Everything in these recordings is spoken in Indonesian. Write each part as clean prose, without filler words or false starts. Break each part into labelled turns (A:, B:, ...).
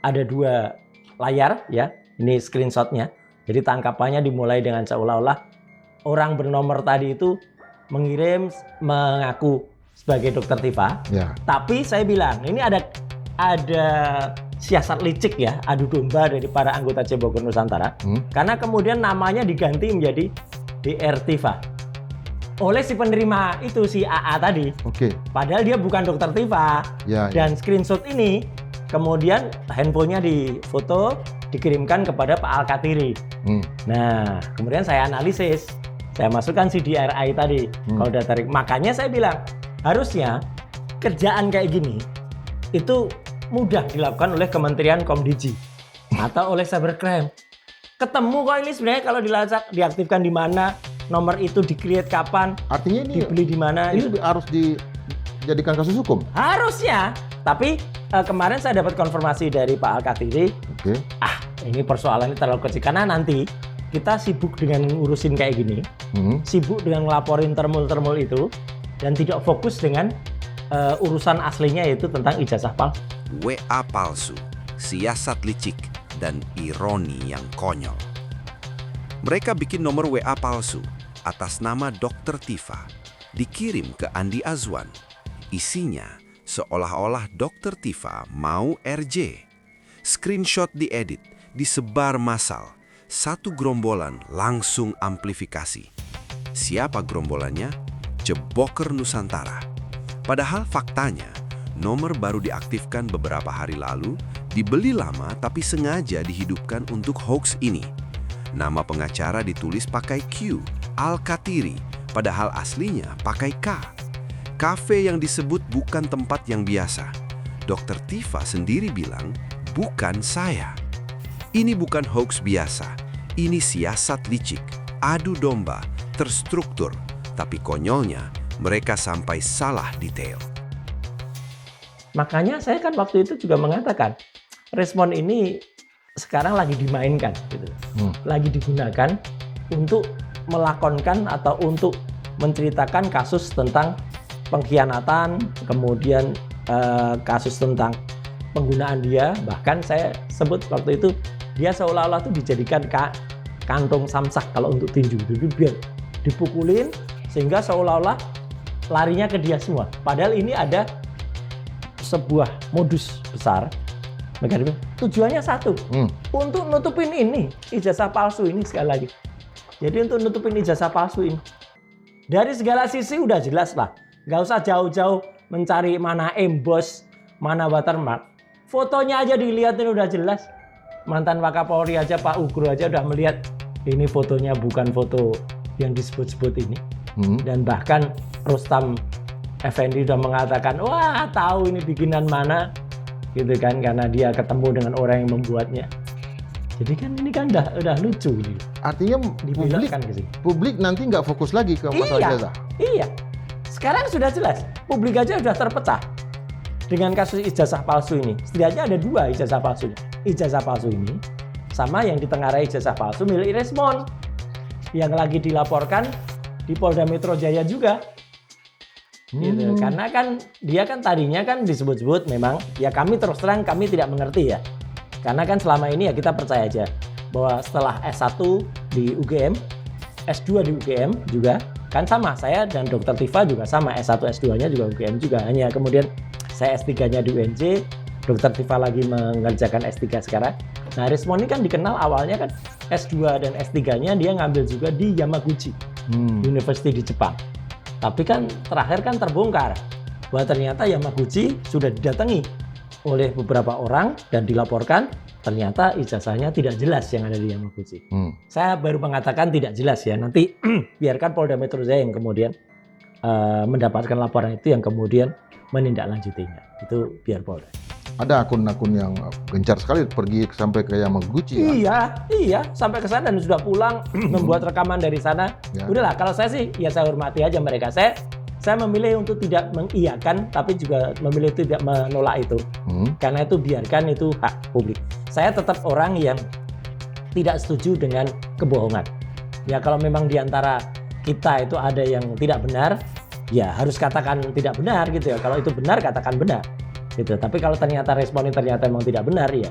A: ada 2 layar ya, ini screenshotnya. Jadi tangkapannya dimulai dengan seolah-olah orang bernomor tadi itu mengaku sebagai Dokter Tifa.
B: Ya.
A: Tapi saya bilang ini ada siasat licik ya, adu domba dari para anggota Cebogor Nusantara. Karena kemudian namanya diganti menjadi DR Tifa oleh si penerima itu, si AA tadi.
B: Oke.
A: Padahal dia bukan Dokter Tifa.
B: Ya,
A: Dan screenshot ini kemudian handphonenya difoto, dikirimkan kepada Pak Alkatiri. Nah, kemudian saya analisis, saya masukkan si DRI tadi, kalau udah tarik. Makanya saya bilang, harusnya kerjaan kayak gini itu mudah dilakukan oleh Kementerian Komdiji atau oleh Cybercrime. Ketemu kok ini sebenarnya kalau dilacak, diaktifkan di mana, nomor itu di-create kapan,
B: artinya ini
A: dibeli di mana.
B: ini harus dijadikan kasus hukum.
A: Harusnya, tapi kemarin saya dapat konfirmasi dari Pak Alkatiri.
B: Oke.
A: Ini persoalannya terlalu kecil karena nanti kita sibuk dengan ngurusin kayak gini, sibuk dengan ngelaporin termul-termul itu, dan tidak fokus dengan urusan aslinya yaitu tentang ijazah palsu.
C: WA palsu, siasat licik, dan ironi yang konyol. Mereka bikin nomor WA palsu atas nama Dokter Tifa, dikirim ke Andi Azwan. Isinya seolah-olah Dokter Tifa mau RJ. Screenshot diedit, disebar massal. Satu gerombolan langsung amplifikasi. Siapa gerombolannya? Cebogor Nusantara. Padahal faktanya, nomor baru diaktifkan beberapa hari lalu, dibeli lama tapi sengaja dihidupkan untuk hoax ini. Nama pengacara ditulis pakai Q, Alkatiri, padahal aslinya pakai K. Kafe yang disebut bukan tempat yang biasa. Dokter Tifa sendiri bilang, bukan saya. Ini bukan hoax biasa, ini siasat licik, adu domba, terstruktur, tapi konyolnya mereka sampai salah detail.
A: Makanya saya kan waktu itu juga mengatakan, respon ini sekarang lagi dimainkan, gitu. Lagi digunakan untuk melakonkan atau untuk menceritakan kasus tentang pengkhianatan, kemudian kasus tentang penggunaan dia, bahkan saya sebut waktu itu dia seolah-olah tuh dijadikan kantong samsak kalau untuk tinju, jadi biar dipukulin sehingga seolah-olah larinya ke dia semua. Padahal ini ada sebuah modus besar. Tujuannya satu, untuk nutupin ini ijazah palsu ini sekali lagi. Jadi untuk nutupin ijazah palsu ini dari segala sisi udah jelas lah. Nggak usah jauh-jauh mencari mana emboss, mana watermark. Fotonya aja dilihatin udah jelas. Mantan Wakapolri aja, Pak Ugro aja udah melihat ini fotonya bukan foto yang disebut-sebut ini. Dan bahkan Rustam Effendi udah mengatakan, wah tahu ini bikinan mana, gitu kan, karena dia ketemu dengan orang yang membuatnya. Jadi kan ini kan udah lucu gitu.
B: Artinya publik nanti nggak fokus lagi ke masalah ijazah.
A: Iya. Sekarang sudah jelas, publik aja sudah terpecah dengan kasus ijazah palsu ini. Setidaknya ada 2 ijazah palsu. Ijazah palsu ini sama yang ditengarai ijazah palsu milik Resmon yang lagi dilaporkan di Polda Metro Jaya juga. Gitu. Karena kan dia kan tadinya kan disebut-sebut memang ya, kami terus terang kami tidak mengerti ya. Karena kan selama ini ya kita percaya aja bahwa setelah S1 di UGM, S2 di UGM juga kan sama, saya dan Dokter Tifa juga sama, S1 S2-nya juga UGM juga, hanya kemudian saya S3-nya di UNJ, Dokter Tifa lagi mengerjakan S3 sekarang. Nah, Resmon ini kan dikenal awalnya kan S2 dan S3-nya dia ngambil juga di Yamaguchi University di Jepang. Tapi kan terakhir kan terbongkar bahwa ternyata Yamaguchi sudah didatangi oleh beberapa orang dan dilaporkan ternyata ijazahnya tidak jelas yang ada di Yamaguchi. Saya baru mengatakan tidak jelas ya, nanti biarkan Polda Metro Jaya yang kemudian mendapatkan laporan itu yang kemudian menindaklanjutinya. Itu biar Polda.
B: Ada akun-akun yang gencar sekali pergi sampai ke Yamaguchi.
A: Iya, sampai ke sana dan sudah pulang membuat rekaman dari sana. Ya. Udahlah, kalau saya sih ya saya hormati aja mereka. Saya memilih untuk tidak mengiyakan, tapi juga memilih tidak menolak itu. Karena itu biarkan itu hak publik. Saya tetap orang yang tidak setuju dengan kebohongan. Ya kalau memang diantara kita itu ada yang tidak benar, ya harus katakan tidak benar gitu ya. Kalau itu benar katakan benar. Gitu. Tapi kalau ternyata responnya ternyata memang tidak benar ya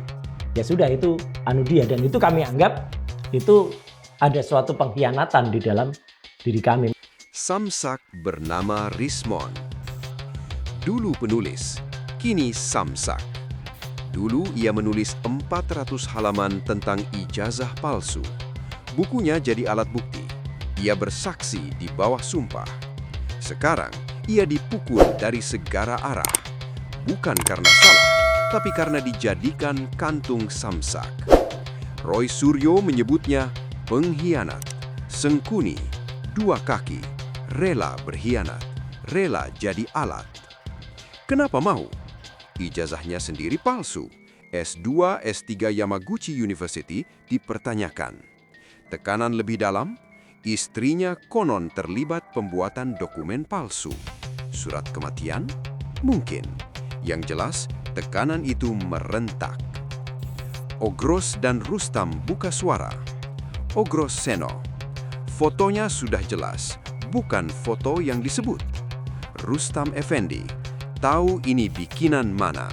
A: ya sudah itu dia, dan itu kami anggap itu ada suatu pengkhianatan di dalam diri kami.
C: Samsak bernama Rismon. Dulu penulis, kini samsak. Dulu ia menulis 400 halaman tentang ijazah palsu. Bukunya jadi alat bukti. Ia bersaksi di bawah sumpah. Sekarang, ia dipukul dari segala arah. Bukan karena salah, tapi karena dijadikan kantung samsak. Roy Suryo menyebutnya pengkhianat, sengkuni, dua kaki, rela berkhianat, rela jadi alat. Kenapa mau? Ijazahnya sendiri palsu. S2, S3 Yamaguchi University dipertanyakan. Tekanan lebih dalam, istrinya konon terlibat pembuatan dokumen palsu. Surat kematian? Mungkin. Yang jelas, tekanan itu merentak. Ogros dan Rustam buka suara. Ogros Seno. Fotonya sudah jelas, bukan foto yang disebut. Rustam Effendi. Tahu ini bikinan mana,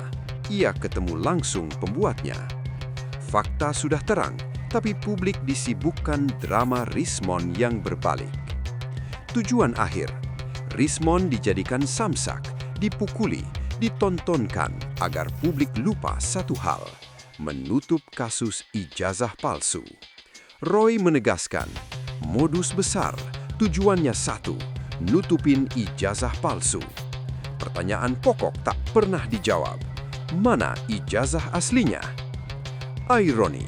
C: ia ketemu langsung pembuatnya. Fakta sudah terang, tapi publik disibukkan drama Rismon yang berbalik. Tujuan akhir, Rismon dijadikan samsak, dipukuli, ditontonkan agar publik lupa satu hal, menutup kasus ijazah palsu. Roy menegaskan, modus besar, tujuannya satu, nutupin ijazah palsu. Pertanyaan pokok tak pernah dijawab. Mana ijazah aslinya? Ironi.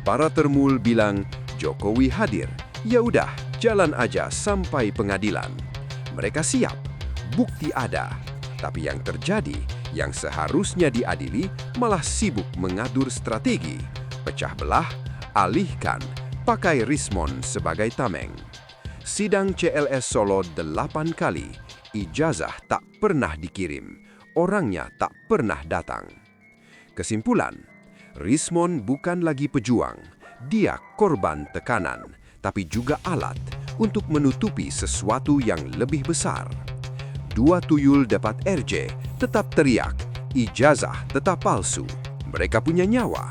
C: Para termul bilang Jokowi hadir. Ya udah, jalan aja sampai pengadilan. Mereka siap. Bukti ada. Tapi yang terjadi, yang seharusnya diadili, malah sibuk mengatur strategi. Pecah belah, alihkan, pakai Rismon sebagai tameng. Sidang CLS Solo 8 kali. Ijazah tak pernah dikirim, orangnya tak pernah datang. Kesimpulan, Rismon bukan lagi pejuang, dia korban tekanan, tapi juga alat untuk menutupi sesuatu yang lebih besar. Dua tuyul dapat RJ, tetap teriak, ijazah tetap palsu. Mereka punya nyawa.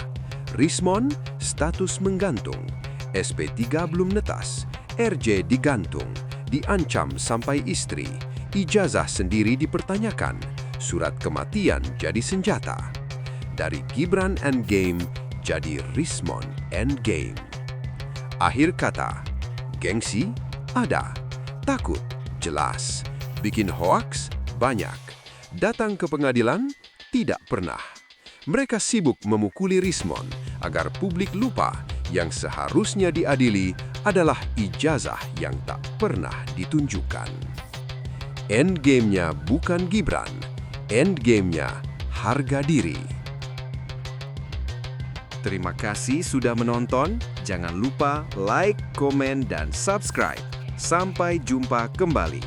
C: Rismon, status menggantung. SP3 belum netas, RJ digantung, diancam sampai istri. Ijazah sendiri dipertanyakan, surat kematian jadi senjata. Dari Gibran endgame jadi Rismon endgame. Akhir kata, gengsi ada, takut jelas, bikin hoaks banyak, datang ke pengadilan tidak pernah. Mereka sibuk memukuli Rismon agar publik lupa yang seharusnya diadili adalah ijazah yang tak pernah ditunjukkan. Endgame-nya bukan Gibran, endgame-nya harga diri. Terima kasih sudah menonton. Jangan lupa like, komen, dan subscribe. Sampai jumpa kembali.